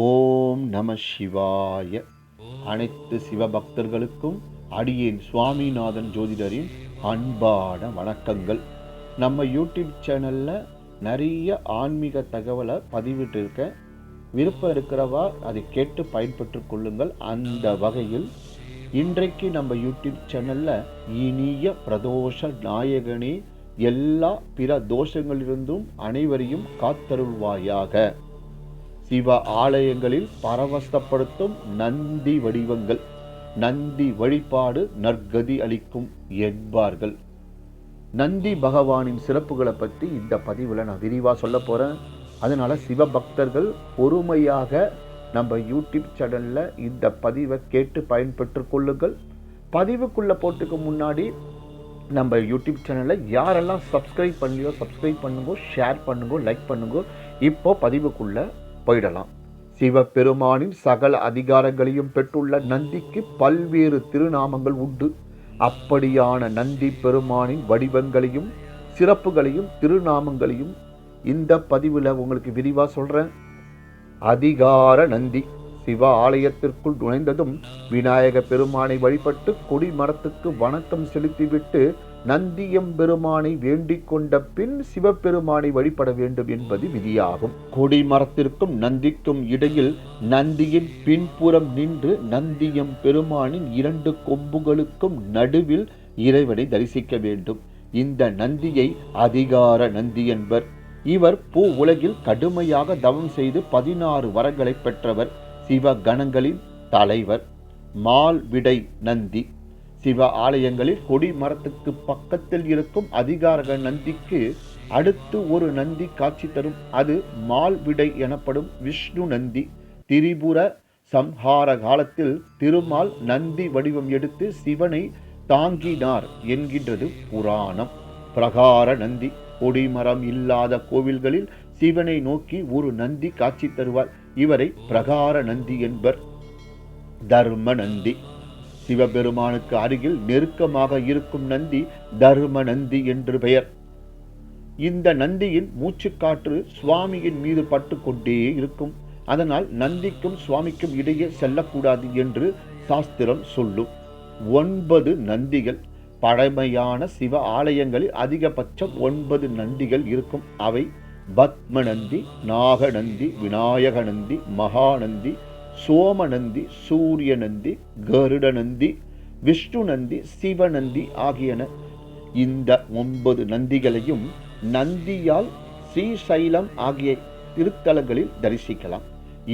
ஓம் நம சிவாய. அனைத்து சிவபக்தர்களுக்கும் அடியேன் சுவாமிநாதன் ஜோதிடரின் அன்பான வணக்கங்கள். நம்ம யூடியூப் சேனலில் நிறைய ஆன்மீக தகவலை பதிவிட்டு இருக்க, விருப்பம் இருக்கிறவா அதை கேட்டு பயன்பெற்று கொள்ளுங்கள். அந்த வகையில் இன்றைக்கு நம்ம யூடியூப் சேனலில் இனிய பிரதோஷ நாயகனே, எல்லா பிற தோஷங்களிலிருந்தும் அனைவரையும் காத்தருள்வாயாக. சிவ ஆலயங்களில் பரவசப்படுத்தும் நந்தி வடிவங்கள், நந்தி வழிபாடு நற்கதி அளிக்கும் என்பார்கள். நந்தி பகவானின் சிறப்புகளை பற்றி இந்த பதிவில் நான் விரிவாக சொல்ல போகிறேன். அதனால் சிவபக்தர்கள் பொறுமையாக நம்ம யூடியூப் சேனலில் இந்த பதிவை கேட்டு பயன்பெற்று கொள்ளுங்கள். பதிவுக்குள்ளே போட்டுக்கு முன்னாடி நம்ம யூடியூப் சேனலில் யாரெல்லாம் சப்ஸ்கிரைப் பண்ணலையோ சப்ஸ்கிரைப் பண்ணுங்க, ஷேர் பண்ணுங்க, லைக் பண்ணுங்க. இப்போ பதிவுக்குள்ளே போயிடலாம். சிவபெருமானின் சகல அதிகாரங்களையும் பெற்றுள்ள நந்திக்கு பல்வேறு திருநாமங்கள் உண்டு. அப்படியான நந்தி பெருமானின் வடிவங்களையும் சிறப்புகளையும் திருநாமங்களையும் இந்த பதிவில் உங்களுக்கு விரிவாக சொல்கிறேன். அதிகார நந்தி. சிவ ஆலயத்திற்குள் நுழைந்ததும் விநாயக பெருமானை வழிபட்டு கொடிமரத்துக்கு வணக்கம் செலுத்திவிட்டு நந்தியம்பெருமானை வேண்டிக் கொண்ட பின் சிவபெருமானை வழிபட வேண்டும் என்பது விதியாகும். கொடிமரத்திற்கும் நந்திக்கும் இடையில் நந்தியின் பின்புறம் நின்று நந்தியம் பெருமானின் 2 கொம்புகளுக்கும் நடுவில் இறைவனை தரிசிக்க வேண்டும். இந்த நந்தியை அதிகார நந்தி என்பர். இவர் பூ உலகில் கடுமையாக தவம் செய்து 16 வரங்களை பெற்றவர். சிவ கணங்களின் தலைவர். மால்விடை நந்தி. சிவ ஆலயங்களில் கொடி மரத்துக்கு பக்கத்தில் இருக்கும் அதிகார நந்திக்கு அடுத்து ஒரு நந்தி காட்சி தரும். அது மால்விடை எனப்படும் விஷ்ணு நந்தி. திரிபுர சம்ஹார காலத்தில் திருமால் நந்தி வடிவம் எடுத்து சிவனை தாங்கினார் என்கின்றது புராணம். பிரகார நந்தி. கொடிமரம் இல்லாத கோவில்களில் சிவனை நோக்கி ஒரு நந்தி காட்சி தருவார். இவரை பிரகார நந்தி என்பர். தர்ம நந்தி. சிவபெருமானுக்கு அருகில் நெருக்கமாக இருக்கும் நந்தி தர்ம நந்தி என்று பெயர். இந்த நந்தியின் மூச்சுக்காற்று சுவாமியின் மீது பட்டு கொண்டே இருக்கும். அதனால் நந்திக்கும் சுவாமிக்கும் இடையே செல்லக்கூடாது என்று சாஸ்திரம் சொல்லும். 9 நந்திகள். பழமையான சிவ ஆலயங்களில் அதிகபட்சம் 9 நந்திகள் இருக்கும். அவை பத்மநந்தி, நாகநந்தி, விநாயக நந்தி, மகாநந்தி, சோமநந்தி, சூரிய நந்தி, கருட நந்தி, விஷ்ணு நந்தி, சிவநந்தி ஆகியன. இந்த 9 நந்திகளையும் நந்தியால் ஸ்ரீசைலம் ஆகிய திருத்தலங்களில் தரிசிக்கலாம்.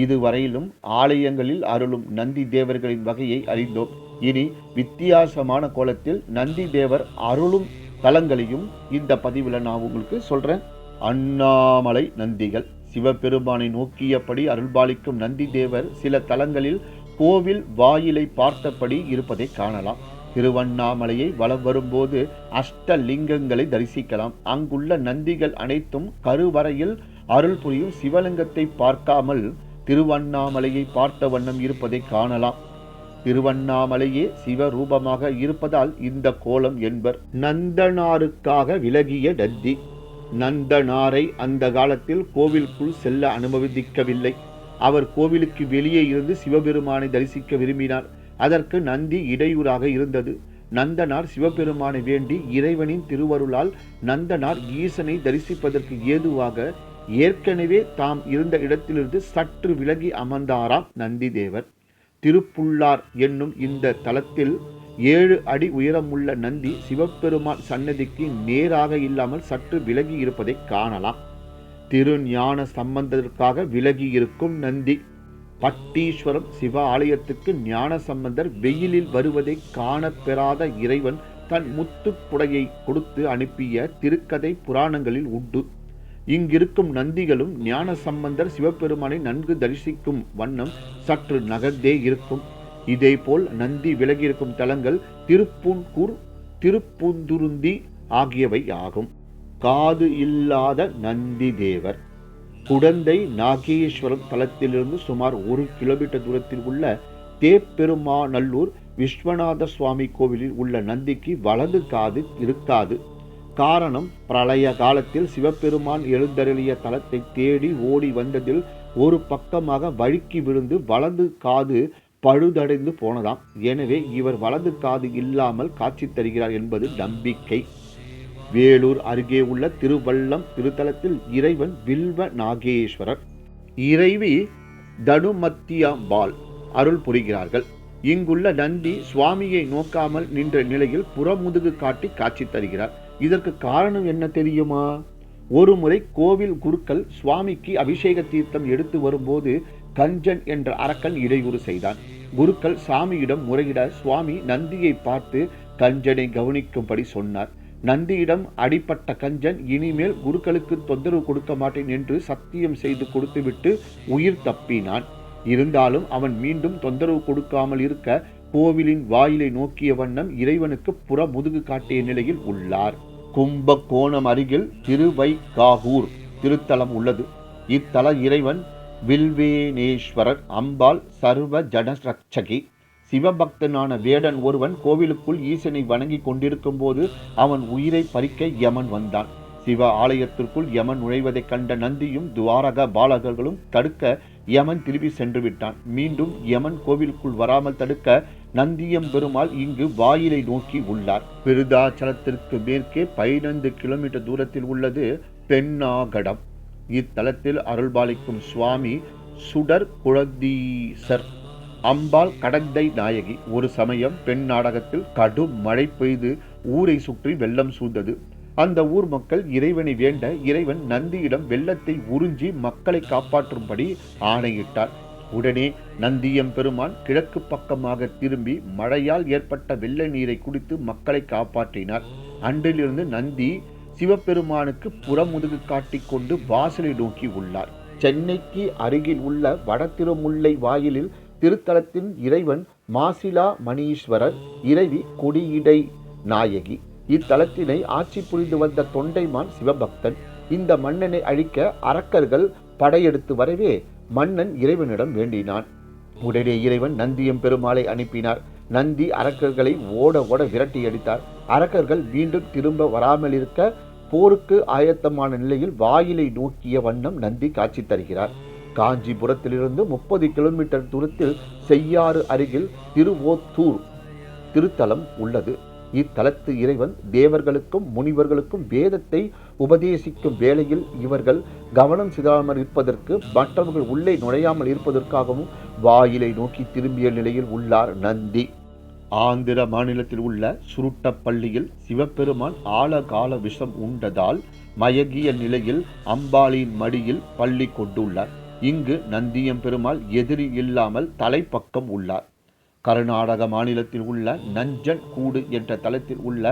இதுவரையிலும் ஆலயங்களில் அருளும் நந்தி தேவர்களின் வகையை அறிந்தோம். இனி வித்தியாசமான கோலத்தில் நந்தி தேவர் அருளும் தலங்களையும் இந்த பதிவில் நான் உங்களுக்கு சொல்றேன். அண்ணாமலை நந்திகள். சிவபெருமானை நோக்கியபடி அருள்பாலிக்கும் நந்தி தேவர் சில தலங்களில் கோவில் வாயிலை பார்த்தபடி இருப்பதை காணலாம். திருவண்ணாமலையை வலம் வரும்போது அஷ்டலிங்கங்களை தரிசிக்கலாம். அங்குள்ள நந்திகள் அனைத்தும் கருவறையில் அருள் புரியும் சிவலிங்கத்தை பார்க்காமல் திருவண்ணாமலையை பார்த்த வண்ணம் இருப்பதை காணலாம். திருவண்ணாமலையே சிவரூபமாக இருப்பதால் இந்த கோலம் என்பர். நந்தனாருக்காக விலகிய நந்தி. நந்தனாரை அந்த காலத்தில் கோவிலுக்குள் செல்ல அனுமதிக்கவில்லை. அவர் கோவிலுக்கு வெளியே இருந்து சிவபெருமானை தரிசிக்க விரும்பினார். அதற்கு நந்தி இடையூறாக இருந்தது. நந்தனார் சிவபெருமானை வேண்டி இறைவனின் திருவருளால் நந்தனார் ஈசனை தரிசிப்பதற்கு ஏதுவாக ஏற்கனவே தாம் இருந்த இடத்திலிருந்து சற்று விலகி அமர்ந்தாராம் நந்தி தேவர். திருப்புள்ளார் என்னும் இந்த தலத்தில் 7 அடி உயரமுள்ள நந்தி சிவபெருமான் சன்னதிக்கு நேராக இல்லாமல் சற்று விலகி இருப்பதை காணலாம். திருஞான சம்பந்தத்திற்காக விலகி இருக்கும் நந்தி. பட்டீஸ்வரம் சிவ ஆலயத்துக்கு ஞான சம்பந்தர் வெயிலில் வருவதை காணப்பெறாத இறைவன் தன் முத்துப்புடையை கொடுத்து அனுப்பிய திருக்கதை புராணங்களில் உண்டு. இங்கிருக்கும் நந்திகளும் ஞான சம்பந்தர் சிவபெருமானை நன்கு தரிசிக்கும் வண்ணம் சற்று நகர்ந்தே இருக்கும். இதேபோல் நந்தி விலகியிருக்கும் தலங்கள் திருப்பூன்கூர், திருப்பூந்துருந்தி ஆகியவை ஆகும். காது இல்லாத நந்தி தேவர். குடந்தை நாகேஸ்வரம் தலத்திலிருந்து சுமார் 1 கிலோமீட்டர் தூரத்தில் உள்ள தேப்பெருமாநல்லூர் விஸ்வநாத சுவாமி கோவிலில் உள்ள நந்திக்கு வலது காது இருக்காது. காரணம், பிரளய காலத்தில் சிவபெருமான் எழுந்தருளிய தலத்தை தேடி ஓடி வந்ததில் ஒரு பக்கமாக வழுக்கி விழுந்து வலது காது பழுதடைந்து போனதாம். எனவே இவர் வலது காது இல்லாமல் காட்சி தருகிறார் என்பது நம்பிக்கை. வேலூர் அருகே உள்ள திருவல்லம் திருத்தலத்தில் இறைவன் வில்வ நாகேஸ்வரர், இறைவி தனுமத்தியம்பாள் அருள் புரிகிறார்கள். இங்குள்ள நந்தி சுவாமியை நோக்காமல் நின்ற நிலையில் புறமுதுகு காட்டி காட்சி தருகிறார். இதற்கு காரணம் என்ன தெரியுமா? ஒரு முறை கோவில் குருக்கள் சுவாமிக்கு அபிஷேக தீர்த்தம் எடுத்து வரும்போது கஞ்சன் என்ற அரக்கன் இடையூறு செய்தான். குருக்கள் சாமியிடம் முறையிட சுவாமி நந்தியை பார்த்து கஞ்சனை கவனிக்கும்படி சொன்னார். நந்தியிடம் அடிப்பட்ட கஞ்சன் இனிமேல் குருக்களுக்கு தொந்தரவு கொடுக்க மாட்டேன் என்று சத்தியம் செய்து கொடுத்துவிட்டு உயிர் தப்பினான். இருந்தாலும் அவன் மீண்டும் தொந்தரவு கொடுக்காமல் இருக்க கோவிலின் வாயிலை நோக்கிய வண்ணம் இறைவனுக்கு புற முதுகு காட்டிய நிலையில் உள்ளார். கும்பகோணம் அருகில் திருவைகாகூர் திருத்தலம் உள்ளது. இத்தல இறைவன் வில்வேனேஸ்வரர், அம்பாள் சர்வ ஜனரட்சகி. சிவபக்தனான வேடன் ஒருவன் கோவிலுக்குள் ஈசனை வணங்கி கொண்டிருக்கும் போது அவன் உயிரை பறிக்க யமன் வந்தான். சிவ ஆலயத்திற்குள் யமன் நுழைவதை கண்ட நந்தியும் துவாரக பாலகர்களும் தடுக்க யமன் திரும்பி சென்று விட்டான். மீண்டும் யமன் கோவிலுக்குள் வராமல் தடுக்க நந்தியம் பெருமாள் இங்கு வாயிலை நோக்கி உள்ளார். விருதாச்சலத்திற்கு மேற்கே 15 கிலோமீட்டர் தூரத்தில் உள்ளது பெண்ணாகடம். இத்தலத்தில் அருள்பாலிக்கும் சுவாமி சுடர் குழந்தீசர், அம்பாள் கடந்தை நாயகி. ஒரு சமயம் பெண் நாடகத்தில் கடும் மழை பெய்து ஊரை சுற்றி வெள்ளம் சூழ்ந்தது. அந்த ஊர் மக்கள் இறைவனை வேண்ட இறைவன் நந்தியிடம் வெள்ளத்தை உறிஞ்சி மக்களை காப்பாற்றும்படி ஆணையிட்டார். உடனே நந்தியம் பெருமான் கிழக்கு பக்கமாக திரும்பி மழையால் ஏற்பட்ட வெள்ள நீரை குடித்து மக்களை காப்பாற்றினார். அன்றிலிருந்து நந்தி சிவபெருமானுக்கு புறமுதுகு காட்டிக் கொண்டு வாசலை நோக்கி உள்ளார். சென்னைக்கு அருகில் உள்ள வடதிருமுல்லை வாயிலில் திருத்தலத்தின் இறைவன் மாசிலா மணீஸ்வரர், இறைவி கொடியிடை நாயகி. இத்தலத்தினை ஆட்சி புரிந்து வந்த தொண்டைமான் சிவபக்தன். இந்த மன்னனை அழிக்க அரக்கர்கள் படையெடுத்து வரவே மன்னன் இறைவனிடம் வேண்டினான். உடனே இறைவன் நந்தியம் பெருமாளை அனுப்பினார். நந்தி அரக்கர்களை ஓட ஓட விரட்டி அடித்தார். அரக்கர்கள் மீண்டும் திரும்ப வராமல் இருக்க போருக்கு ஆயத்தமான நிலையில் வாயிலை நோக்கிய வண்ணம் நந்தி காட்சி தருகிறார். காஞ்சிபுரத்திலிருந்து 30 கிலோமீட்டர் தூரத்தில் செய்யாறு அருகில் திருவோத்தூர் திருத்தலம் உள்ளது. இத்தலத்து இறைவன் தேவர்களுக்கும் முனிவர்களுக்கும் வேதத்தை உபதேசிக்கும் வேளையில் இவர்கள் கவனம் சிதறாமல் இருப்பதற்கு, மற்றவர்கள் உள்ளே நுழையாமல் இருப்பதற்காகவும் வாயிலை நோக்கி திரும்பிய நிலையில் உள்ளார் நந்தி. ஆந்திர மாநிலத்தில் உள்ள சுருட்டப்பள்ளியில் சிவபெருமான் ஆழகால விஷம் உண்டதால் மயங்கிய நிலையில் அம்பாளின் மடியில் பள்ளி கொண்டுள்ளார். இங்கு நந்தியம் பெருமாள் எதிரி இல்லாமல் தலைப்பக்கம் உள்ளார். கர்நாடக மாநிலத்தில் உள்ள நஞ்சன் கூடு என்ற தலத்தில் உள்ள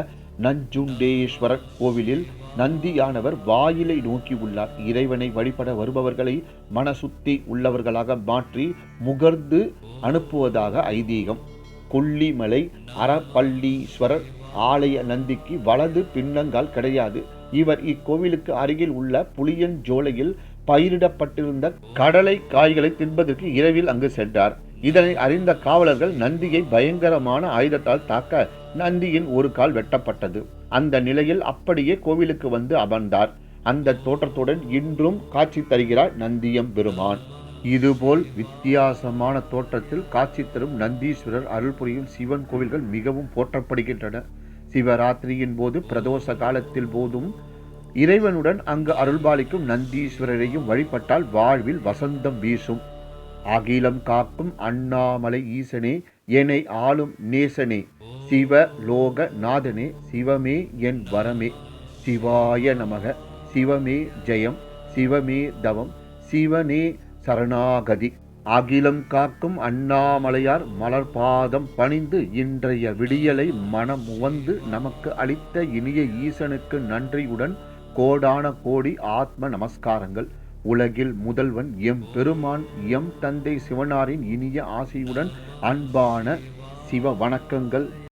நஞ்சுண்டேஸ்வரர் கோவிலில் நந்தியானவர் வாயிலை நோக்கி உள்ளார். இறைவனை வழிபட வருபவர்களை மனசுத்தி உள்ளவர்களாக மாற்றி முகர்ந்து அனுப்புவதாக ஐதீகம். கொல்லிமலை அறப்பள்ளீஸ்வரர் ஆலய நந்திக்கு வலது பின்னங்கால் கிடையாது. இவர் இக்கோவிலுக்கு அருகில் உள்ள புளியஞ்சோலையில் பயிரிடப்பட்டிருந்த கடலை காய்களை தின்பதற்கு இரவில் அங்கு சென்றார். இதனை அறிந்த காவலர்கள் நந்தியை பயங்கரமான ஆயுதத்தால் தாக்க நந்தியின் ஒரு கால் வெட்டப்பட்டது. அந்த நிலையில் அப்படியே கோவிலுக்கு வந்து அமர்ந்தார். அந்த தோற்றத்துடன் இன்றும் காட்சி தருகிறார் நந்தியம் பெருமான். இதுபோல் வித்தியாசமான தோற்றத்தில் காட்சி தரும் நந்தீஸ்வரர் அருள் புரியும் சிவன் கோவில்கள் மிகவும் போற்றப்படுகின்றன. சிவராத்திரியின் போது பிரதோஷ காலத்தில் போதும் இறைவனுடன் அங்கு அருள்பாலிக்கும் நந்தீஸ்வரரையும் வழிபட்டால் வாழ்வில் வசந்தம் வீசும். அகிலம் காக்கும் அண்ணாமலை ஈசனே, என்னை ஆளும் நேசனே, சிவ லோக நாதனே, சிவமே என் வரமே, சிவாய நமக, சிவமே ஜெயம், சிவமே தவம், சிவனே சரணாகதி. அகிலம் காக்கும் அண்ணாமலையார் மலர்பாதம் பணிந்து இன்றைய விடியலை மனம் உவந்து நமக்கு அளித்த இனிய ஈசனுக்கு நன்றியுடன் கோடான கோடி ஆத்ம நமஸ்காரங்கள். உலகில் முதல்வன் எம் பெருமான் எம் தந்தை சிவனாரின் இனிய ஆசையுடன் அன்பான சிவ வணக்கங்கள்.